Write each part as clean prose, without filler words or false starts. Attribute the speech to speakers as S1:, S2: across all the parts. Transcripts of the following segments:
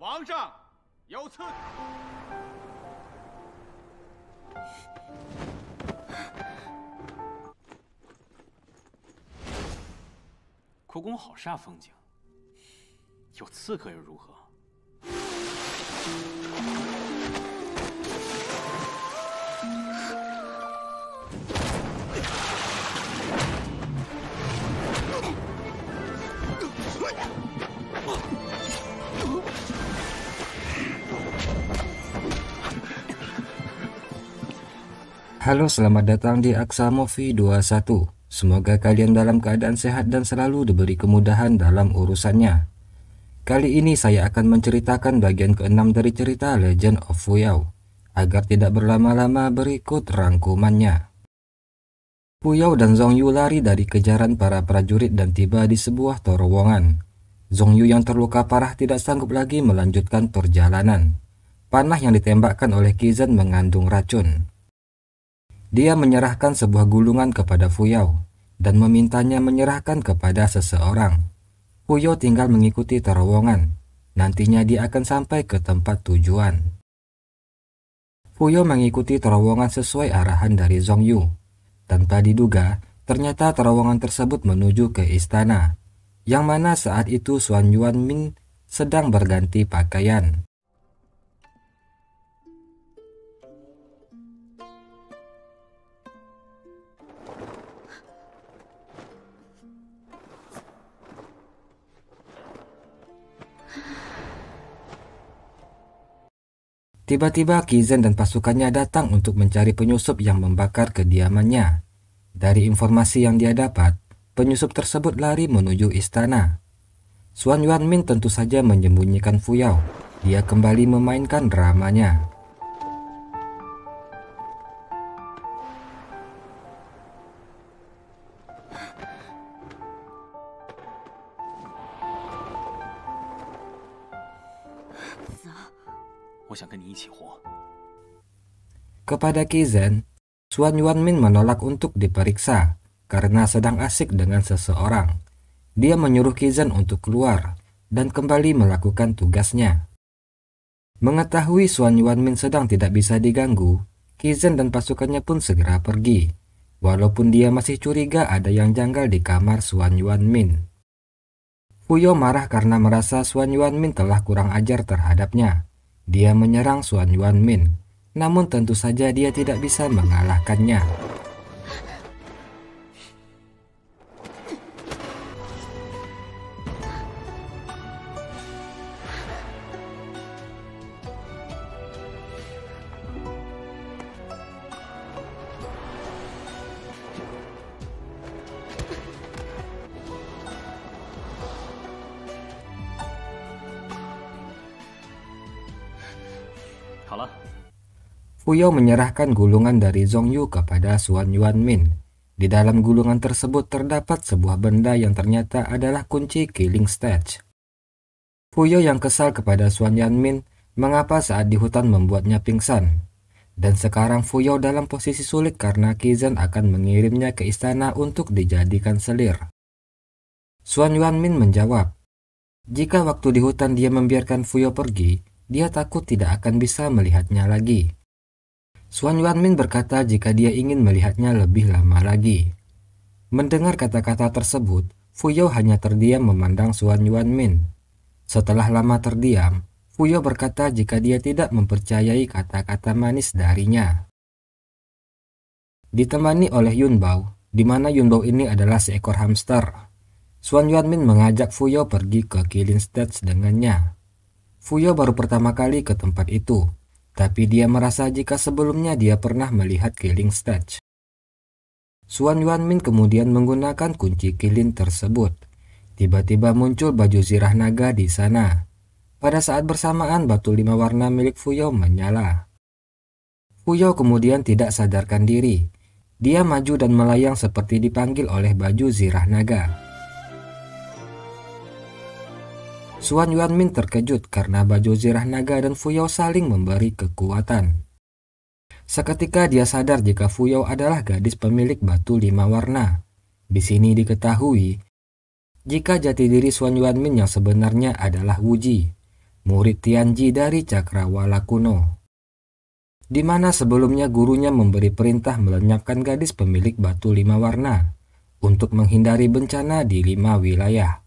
S1: 皇上有赐。
S2: 库宫好煞风景，有刺客又如何？
S3: Halo, selamat datang di Aksa Movie 21. Semoga kalian dalam keadaan sehat dan selalu diberi kemudahan dalam urusannya. Kali ini saya akan menceritakan bagian ke-6 dari cerita Legend of Fuyao. Agar tidak berlama-lama, berikut rangkumannya. Fuyao dan Zhongyu lari dari kejaran para prajurit dan tiba di sebuah terowongan. Zhongyu yang terluka parah tidak sanggup lagi melanjutkan perjalanan. Panah yang ditembakkan oleh Qizhen mengandung racun. Dia menyerahkan sebuah gulungan kepada Fuyao dan memintanya menyerahkan kepada seseorang. Fuyao tinggal mengikuti terowongan. Nantinya dia akan sampai ke tempat tujuan. Fuyao mengikuti terowongan sesuai arahan dari Zhongyu. Tanpa diduga, ternyata terowongan tersebut menuju ke istana, yang mana saat itu Xuan Yuanmin sedang berganti pakaian. Tiba-tiba Qizhen dan pasukannya datang untuk mencari penyusup yang membakar kediamannya. Dari informasi yang dia dapat, penyusup tersebut lari menuju istana. Xuan Yuanmin tentu saja menyembunyikan Fuyao. Dia kembali memainkan dramanya. Kepada Qizhen, Xuan Yuanmin menolak untuk diperiksa karena sedang asik dengan seseorang. Dia menyuruh Qizhen untuk keluar dan kembali melakukan tugasnya. Mengetahui Xuan Yuanmin sedang tidak bisa diganggu, Qizhen dan pasukannya pun segera pergi. Walaupun dia masih curiga ada yang janggal di kamar Xuan Yuanmin. Fuyao marah karena merasa Xuan Yuanmin telah kurang ajar terhadapnya. Dia menyerang Xuan Yuanmin, namun tentu saja dia tidak bisa mengalahkannya. Fuyao menyerahkan gulungan dari Zhongyu kepada Xuan Yuanmin. Di dalam gulungan tersebut terdapat sebuah benda yang ternyata adalah kunci Killing Stage. Fuyao yang kesal kepada Xuan Yuanmin mengapa saat di hutan membuatnya pingsan. Dan sekarang Fuyao dalam posisi sulit karena Qizhen akan mengirimnya ke istana untuk dijadikan selir. Xuan Yuanmin menjawab, jika waktu di hutan dia membiarkan Fuyao pergi, dia takut tidak akan bisa melihatnya lagi. Xuan Yuanmin berkata jika dia ingin melihatnya lebih lama lagi. Mendengar kata-kata tersebut, Fuyao hanya terdiam memandang Xuan Yuanmin. Setelah lama terdiam, Fuyao berkata jika dia tidak mempercayai kata-kata manis darinya. Ditemani oleh Yunbao, di mana Yunbao ini adalah seekor hamster, Xuan Yuanmin mengajak Fuyao pergi ke Killing Stage dengannya. Fuyao baru pertama kali ke tempat itu. Tapi dia merasa jika sebelumnya dia pernah melihat Killing Stage. Xuan Yuanmin kemudian menggunakan kunci kilin tersebut. Tiba-tiba muncul baju zirah naga di sana. Pada saat bersamaan batu 5 warna milik Fuyao menyala. Fuyao kemudian tidak sadarkan diri. Dia maju dan melayang seperti dipanggil oleh baju zirah naga. Xuan Yuanmin terkejut karena baju zirah naga dan Fuyao saling memberi kekuatan. Seketika dia sadar jika Fuyao adalah gadis pemilik batu 5 warna. Di sini diketahui jika jati diri Xuan Yuanmin yang sebenarnya adalah Wuji. murid Tianji dari Cakrawala kuno, di mana sebelumnya gurunya memberi perintah melenyapkan gadis pemilik batu 5 warna untuk menghindari bencana di 5 wilayah.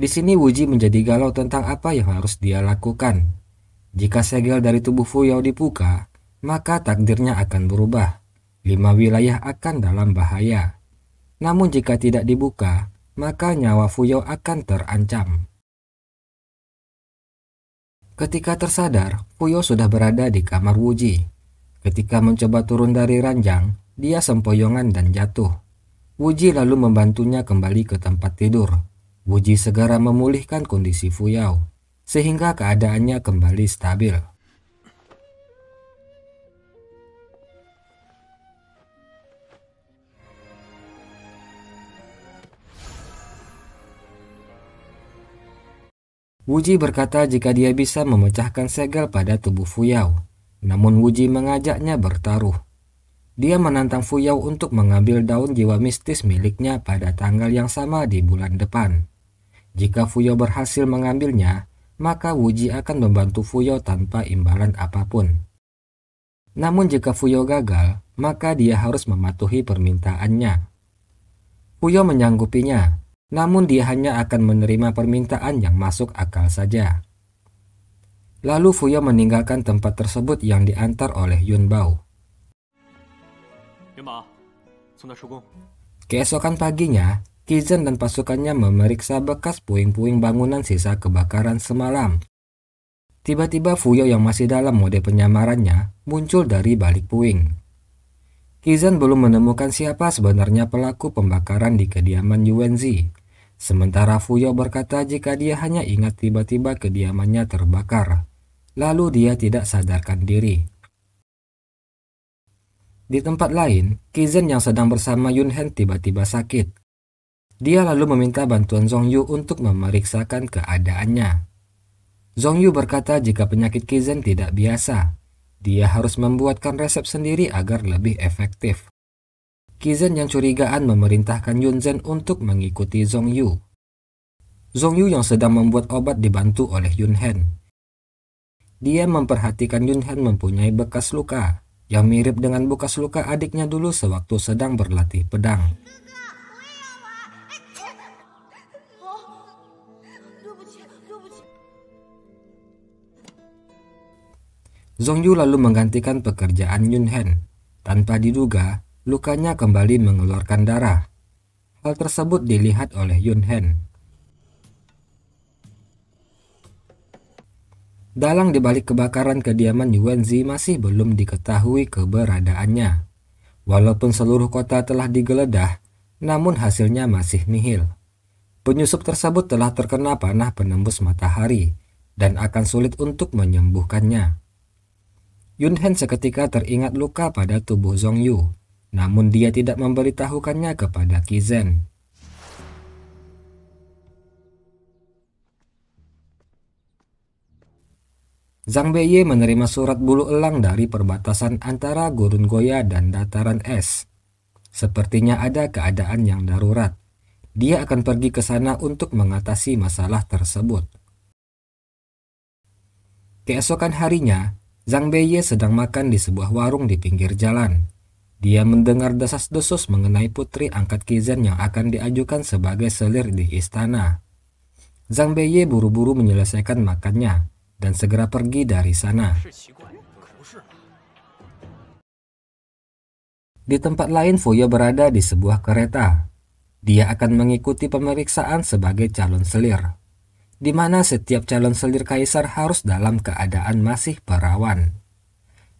S3: Di sini Wuji menjadi galau tentang apa yang harus dia lakukan. Jika segel dari tubuh Fuyao dibuka, maka takdirnya akan berubah. 5 wilayah akan dalam bahaya. Namun jika tidak dibuka, maka nyawa Fuyao akan terancam. Ketika tersadar, Fuyao sudah berada di kamar Wuji. Ketika mencoba turun dari ranjang, dia sempoyongan dan jatuh. Wuji lalu membantunya kembali ke tempat tidur. Wuji segera memulihkan kondisi Fuyao, sehingga keadaannya kembali stabil. Wuji berkata jika dia bisa memecahkan segel pada tubuh Fuyao, namun Wuji mengajaknya bertaruh. Dia menantang Fuyao untuk mengambil daun jiwa mistis miliknya pada tanggal yang sama di bulan depan. Jika Fuyao berhasil mengambilnya, maka Wuji akan membantu Fuyao tanpa imbalan apapun. Namun jika Fuyao gagal, maka dia harus mematuhi permintaannya. Fuyao menyanggupinya, namun dia hanya akan menerima permintaan yang masuk akal saja. Lalu Fuyao meninggalkan tempat tersebut yang diantar oleh Yun Bao. Keesokan paginya, Qizhen dan pasukannya memeriksa bekas puing-puing bangunan sisa kebakaran semalam. Tiba-tiba Fuyao yang masih dalam mode penyamarannya muncul dari balik puing. Qizhen belum menemukan siapa sebenarnya pelaku pembakaran di kediaman Yuanzi. Sementara Fuyao berkata jika dia hanya ingat tiba-tiba kediamannya terbakar, lalu dia tidak sadarkan diri. Di tempat lain, Qizhen yang sedang bersama Yunhen tiba-tiba sakit. Dia lalu meminta bantuan Zhongyu untuk memeriksakan keadaannya. Zhongyu berkata jika penyakit Qizhen tidak biasa, dia harus membuatkan resep sendiri agar lebih efektif. Qizhen yang curigaan memerintahkan Yunzhen untuk mengikuti Zhongyu. Zhongyu yang sedang membuat obat dibantu oleh Yunhen. Dia memperhatikan Yunhen mempunyai bekas luka yang mirip dengan bekas luka adiknya dulu sewaktu sedang berlatih pedang. Zhongyu lalu menggantikan pekerjaan Yunhen. Tanpa diduga, lukanya kembali mengeluarkan darah. Hal tersebut dilihat oleh Yunhen. Dalang dibalik kebakaran kediaman Yuanzi masih belum diketahui keberadaannya. Walaupun seluruh kota telah digeledah, namun hasilnya masih nihil. Penyusup tersebut telah terkena panah penembus matahari dan akan sulit untuk menyembuhkannya. Yunhen seketika teringat luka pada tubuh Zhongyu, namun dia tidak memberitahukannya kepada Qizhen. Zhang Beiye menerima surat bulu elang dari perbatasan antara Gurun Goya dan dataran es. Sepertinya ada keadaan yang darurat. Dia akan pergi ke sana untuk mengatasi masalah tersebut. Keesokan harinya, Zhang Beiye sedang makan di sebuah warung di pinggir jalan. Dia mendengar desas-desus mengenai putri angkat Qizhen yang akan diajukan sebagai selir di istana. Zhang Beiye buru-buru menyelesaikan makannya dan segera pergi dari sana. Di tempat lain, Fuyao berada di sebuah kereta. Dia akan mengikuti pemeriksaan sebagai calon selir, di mana setiap calon selir kaisar harus dalam keadaan masih perawan.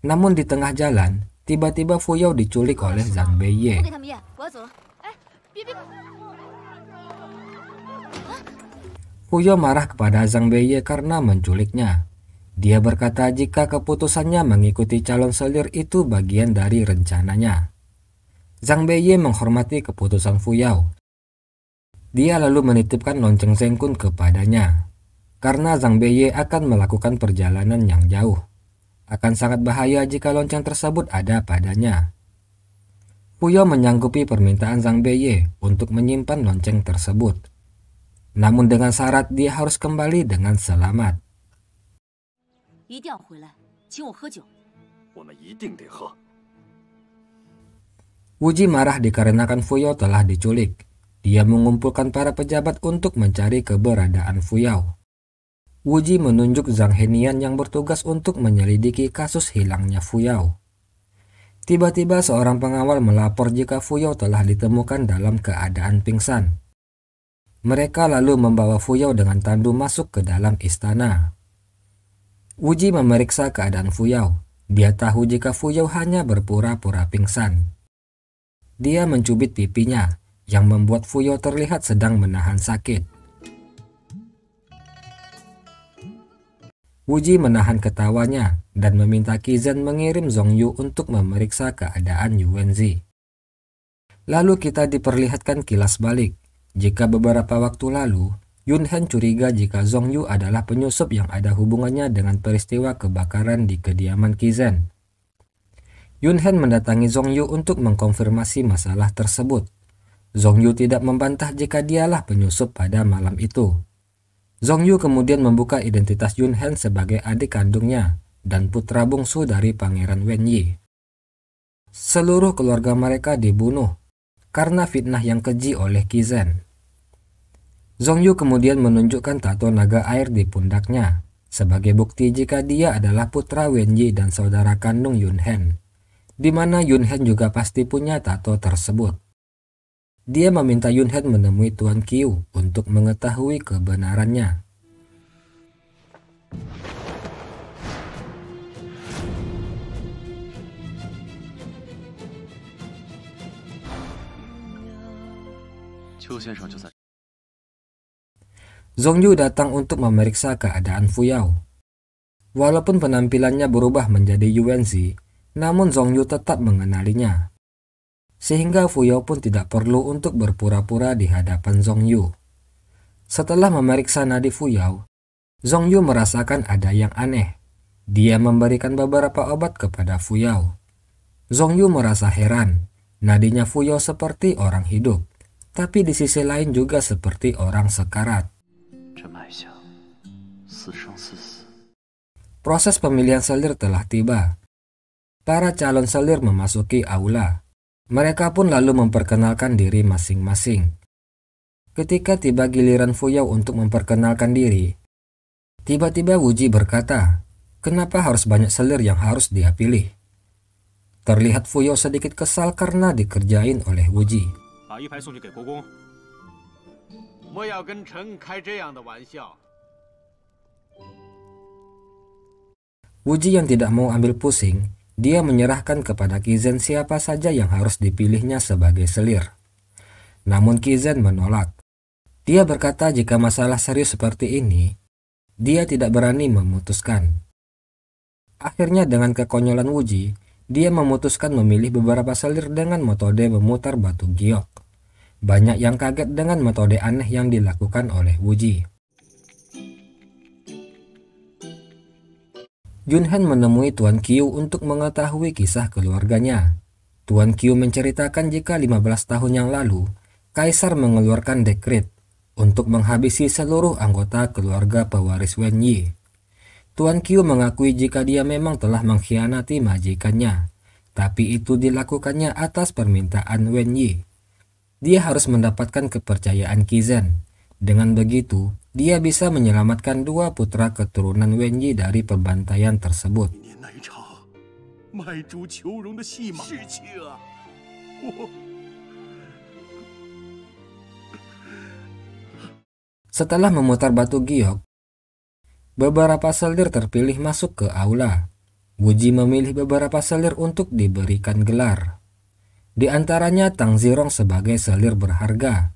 S3: Namun di tengah jalan, tiba-tiba Fuyao diculik oleh Zhang Beiye. Fuyao marah kepada Zhang Beiye karena menculiknya. Dia berkata jika keputusannya mengikuti calon selir itu bagian dari rencananya. Zhang Beiye menghormati keputusan Fuyao. Dia lalu menitipkan lonceng Zhengkun kepadanya, karena Zhang Beiye akan melakukan perjalanan yang jauh. Akan sangat bahaya jika lonceng tersebut ada padanya. Fuyao menyanggupi permintaan Zhang Beiye untuk menyimpan lonceng tersebut. namun dengan syarat dia harus kembali dengan selamat.
S4: 一定要回来，请我喝酒。
S1: 我们一定得喝。
S3: Wuji marah dikarenakan Fuyao telah diculik. Dia mengumpulkan para pejabat untuk mencari keberadaan Fuyao. Wuji menunjuk Zhang Henian yang bertugas untuk menyelidiki kasus hilangnya Fuyao. Tiba-tiba seorang pengawal melapor jika Fuyao telah ditemukan dalam keadaan pingsan. Mereka lalu membawa Fuyao dengan tandu masuk ke dalam istana. Wuji memeriksa keadaan Fuyao. Dia tahu jika Fuyao hanya berpura-pura pingsan. Dia mencubit pipinya, yang membuat Fuyao terlihat sedang menahan sakit. Wuji menahan ketawanya dan meminta Qizhen mengirim Zhongyu untuk memeriksa keadaan Yuanzi. Lalu kita diperlihatkan kilas balik. Jika beberapa waktu lalu, Yunhen curiga jika Zhongyu adalah penyusup yang ada hubungannya dengan peristiwa kebakaran di kediaman Qizhen. Yunhen mendatangi Zhongyu untuk mengkonfirmasi masalah tersebut. Zhongyu tidak membantah jika dialah penyusup pada malam itu. Zhongyu kemudian membuka identitas Yunhen sebagai adik kandungnya dan putra bungsu dari Pangeran Wenyi. Seluruh keluarga mereka dibunuh karena fitnah yang keji oleh Qizhen. Zhongyu kemudian menunjukkan tato naga air di pundaknya sebagai bukti jika dia adalah putra Wenyi dan saudara kandung Yunhen, di mana Yunhen juga pasti punya tato tersebut. Dia meminta Yunhen menemui Tuan Qiu untuk mengetahui kebenarannya. Zhongyu datang untuk memeriksa keadaan Fuyao. Walaupun penampilannya berubah menjadi Yuanzi, namun Zhongyu tetap mengenalinya. Sehingga Fuyao pun tidak perlu untuk berpura-pura di hadapan Zhongyu. Setelah memeriksa nadi Fuyao, Zhongyu merasakan ada yang aneh. Dia memberikan beberapa obat kepada Fuyao. Zhongyu merasa heran, nadinya Fuyao seperti orang hidup, tapi di sisi lain juga seperti orang sekarat. Proses pemilihan selir telah tiba. Para calon selir memasuki aula. Mereka pun lalu memperkenalkan diri masing-masing. Ketika tiba giliran Fuyao untuk memperkenalkan diri, tiba-tiba Wuji berkata, "Kenapa harus banyak selir yang harus dia pilih?" Terlihat Fuyao sedikit kesal karena dikerjain oleh Wuji. Wuji yang tidak mau ambil pusing, dia menyerahkan kepada Qizhen siapa saja yang harus dipilihnya sebagai selir. Namun Qizhen menolak. Dia berkata jika masalah serius seperti ini, dia tidak berani memutuskan. Akhirnya dengan kekonyolan Wuji, dia memutuskan memilih beberapa selir dengan metode memutar batu giok. Banyak yang kaget dengan metode aneh yang dilakukan oleh Wuji. Yunhen menemui Tuan Qiu untuk mengetahui kisah keluarganya. Tuan Qiu menceritakan jika 15 tahun yang lalu, Kaisar mengeluarkan dekret untuk menghabisi seluruh anggota keluarga pewaris Wenyi. Tuan Qiu mengakui jika dia memang telah mengkhianati majikannya, tapi itu dilakukannya atas permintaan Wenyi. Dia harus mendapatkan kepercayaan Qizhen. Dengan begitu, dia bisa menyelamatkan dua putra keturunan Wenyi dari pembantaian tersebut. Setelah memutar batu giok, beberapa selir terpilih masuk ke aula. Wuji memilih beberapa selir untuk diberikan gelar. Di antaranya Tang Zirong sebagai selir berharga,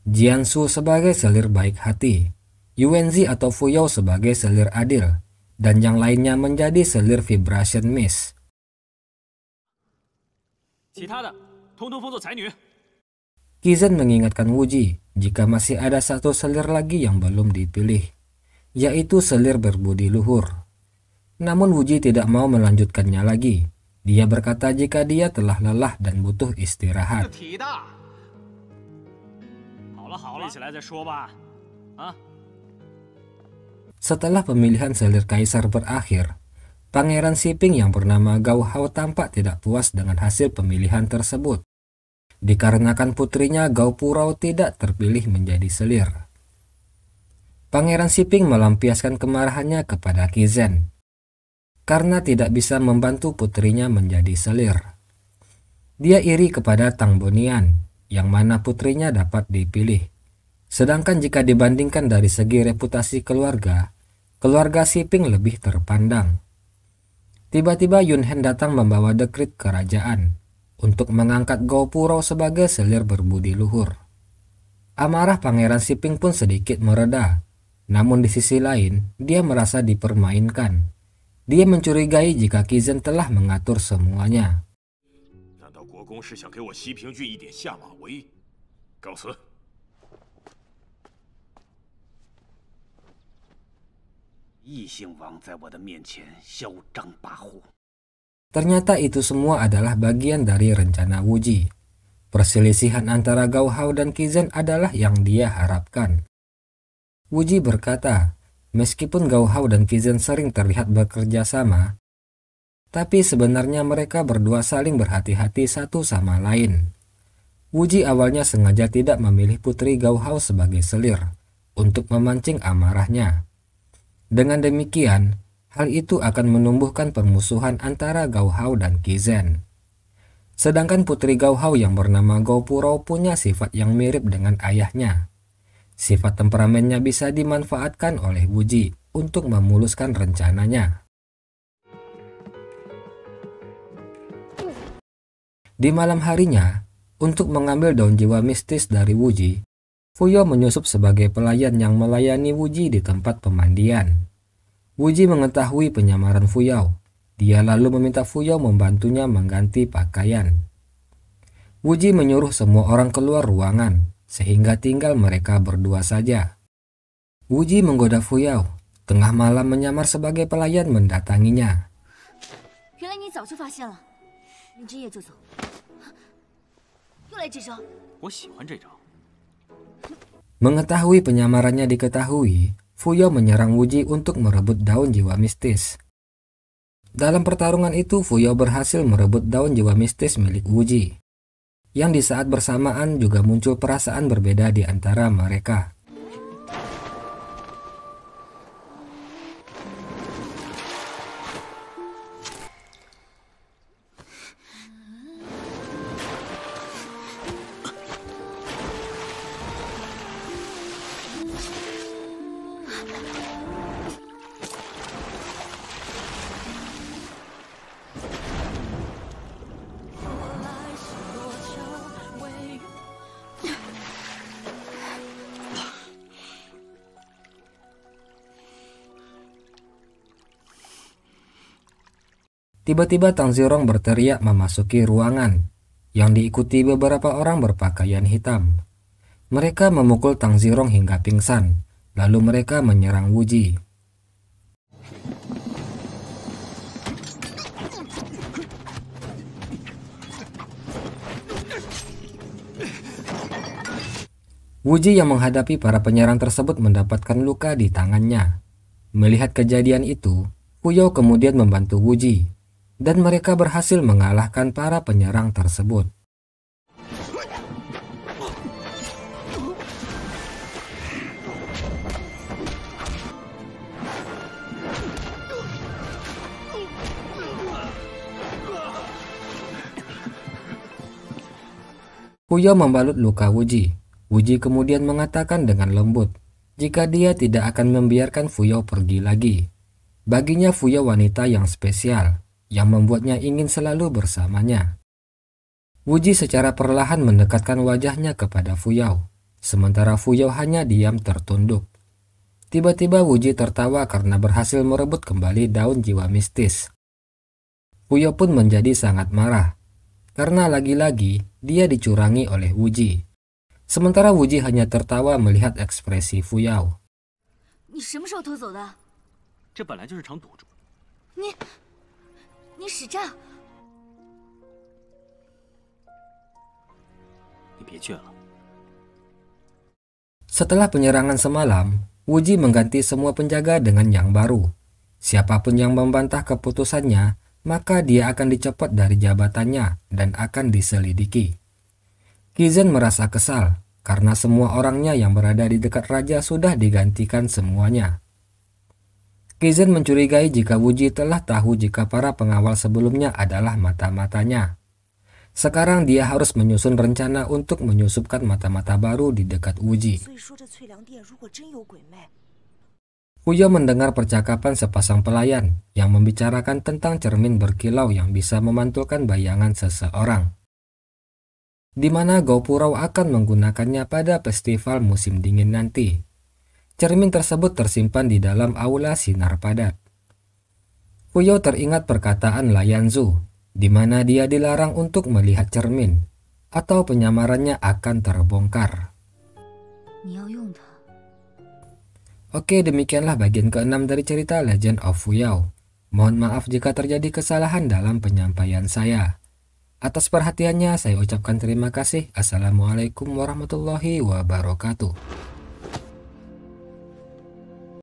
S3: Jiansu sebagai selir baik hati, Yuanzi atau Fuyao sebagai selir adil, dan yang lainnya menjadi selir vibration mist. Qizhen mengingatkan Wuji jika masih ada satu selir lagi yang belum dipilih, yaitu selir berbudi luhur. Namun Wuji tidak mau melanjutkannya lagi. Dia berkata jika dia telah lelah dan butuh istirahat.
S2: 好了，跪起来再说吧。啊。
S3: Setelah pemilihan selir kaisar berakhir, Pangeran Siping yang bernama Gao Hao tampak tidak puas dengan hasil pemilihan tersebut, dikarenakan putrinya Gao Purao tidak terpilih menjadi selir. Pangeran Siping melampiaskan kemarahannya kepada Qi Zhen karena tidak bisa membantu putrinya menjadi selir. Dia iri kepada Tang Bonian, yang mana putrinya dapat dipilih. Sedangkan jika dibandingkan dari segi reputasi keluarga, keluarga Siping lebih terpandang. Tiba-tiba Yun Hen datang membawa dekrit kerajaan untuk mengangkat Gao Purao sebagai selir berbudi luhur. Amarah Pangeran Siping pun sedikit mereda, namun di sisi lain dia merasa dipermainkan. Dia mencurigai jika Qi Zhen telah mengatur semuanya.
S1: 难道国公是想给我西平郡一点下马威？告辞。
S5: 异姓王在我的面前嚣张跋扈。
S3: Ternyata itu semua adalah bagian dari rencana Wuji. Perselisihan antara Gao Hao dan Qi Zhen adalah yang dia harapkan. Wuji berkata, meskipun Gao Hao dan Qi Zhen sering terlihat bekerja sama, tapi sebenarnya mereka berdua saling berhati-hati satu sama lain. Wuji awalnya sengaja tidak memilih putri Gao Hao sebagai selir untuk memancing amarahnya. Dengan demikian, hal itu akan menumbuhkan permusuhan antara Gao Hao dan Qi Zhen. Sedangkan putri Gao Hao yang bernama Gao Purao punya sifat yang mirip dengan ayahnya. Sifat temperamennya bisa dimanfaatkan oleh Wuji untuk memuluskan rencananya. Di malam harinya, untuk mengambil daun jiwa mistis dari Wuji, Fuyo menyusup sebagai pelayan yang melayani Wuji di tempat pemandian. Wuji mengetahui penyamaran Fuyao. Dia lalu meminta Fuyao membantunya mengganti pakaian. Wuji menyuruh semua orang keluar ruangan, sehingga tinggal mereka berdua saja. Wuji menggoda Fuyao, tengah malam menyamar sebagai pelayan mendatanginya.
S4: 原来你早就发现了，明知夜就走，又来这招。
S2: 我喜欢这招。
S3: Mengetahui penyamarannya diketahui, Fuyo menyerang Wuji untuk merebut daun jiwa mistis. Dalam pertarungan itu, Fuyo berhasil merebut daun jiwa mistis milik Wuji, yang di saat bersamaan juga muncul perasaan berbeda di antara mereka. Tiba-tiba Tang Zirong berteriak memasuki ruangan, yang diikuti beberapa orang berpakaian hitam. Mereka memukul Tang Zirong hingga pingsan, lalu mereka menyerang Wuji. Wuji yang menghadapi para penyerang tersebut mendapatkan luka di tangannya. Melihat kejadian itu, Fuyo kemudian membantu Wuji, dan mereka berhasil mengalahkan para penyerang tersebut. Fuyo membalut luka Wuji. Wuji kemudian mengatakan dengan lembut jika dia tidak akan membiarkan Fuyo pergi lagi. Baginya Fuyo wanita yang spesial, yang membuatnya ingin selalu bersamanya. Wuji secara perlahan mendekatkan wajahnya kepada Fuyo, sementara Fuyo hanya diam tertunduk. Tiba-tiba Wuji tertawa karena berhasil merebut kembali daun jiwa mistis. Fuyo pun menjadi sangat marah, karena lagi-lagi dia dicurangi oleh Wuji. Sementara Wuji hanya tertawa melihat ekspresi Fuyo.
S4: 你什么时候偷走的？
S2: 这本来就是场赌注。
S4: 你使诈！
S2: 你别倔了。
S3: Setelah penyerangan semalam, Wuji mengganti semua penjaga dengan yang baru. Siapapun yang membantah keputusannya, maka dia akan dicopot dari jabatannya dan akan diselidiki. Qizhen merasa kesal karena semua orangnya yang berada di dekat raja sudah digantikan semuanya. Qizhen mencurigai jika Wuji telah tahu jika para pengawal sebelumnya adalah mata-matanya. Sekarang dia harus menyusun rencana untuk menyusupkan mata-mata baru di dekat Wuji. Huyo mendengar percakapan sepasang pelayan yang membicarakan tentang cermin berkilau yang bisa memantulkan bayangan seseorang, di mana Gopurau akan menggunakannya pada festival musim dingin nanti. Cermin tersebut tersimpan di dalam aula sinar padat. Huyo teringat perkataan Layanzu, di mana dia dilarang untuk melihat cermin, atau penyamarannya akan terbongkar. Oke, demikianlah bagian ke-6 dari cerita Legend of Fuyao. Mohon maaf jika terjadi kesalahan dalam penyampaian saya. Atas perhatiannya saya ucapkan terima kasih. Assalamualaikum warahmatullahi wabarakatuh.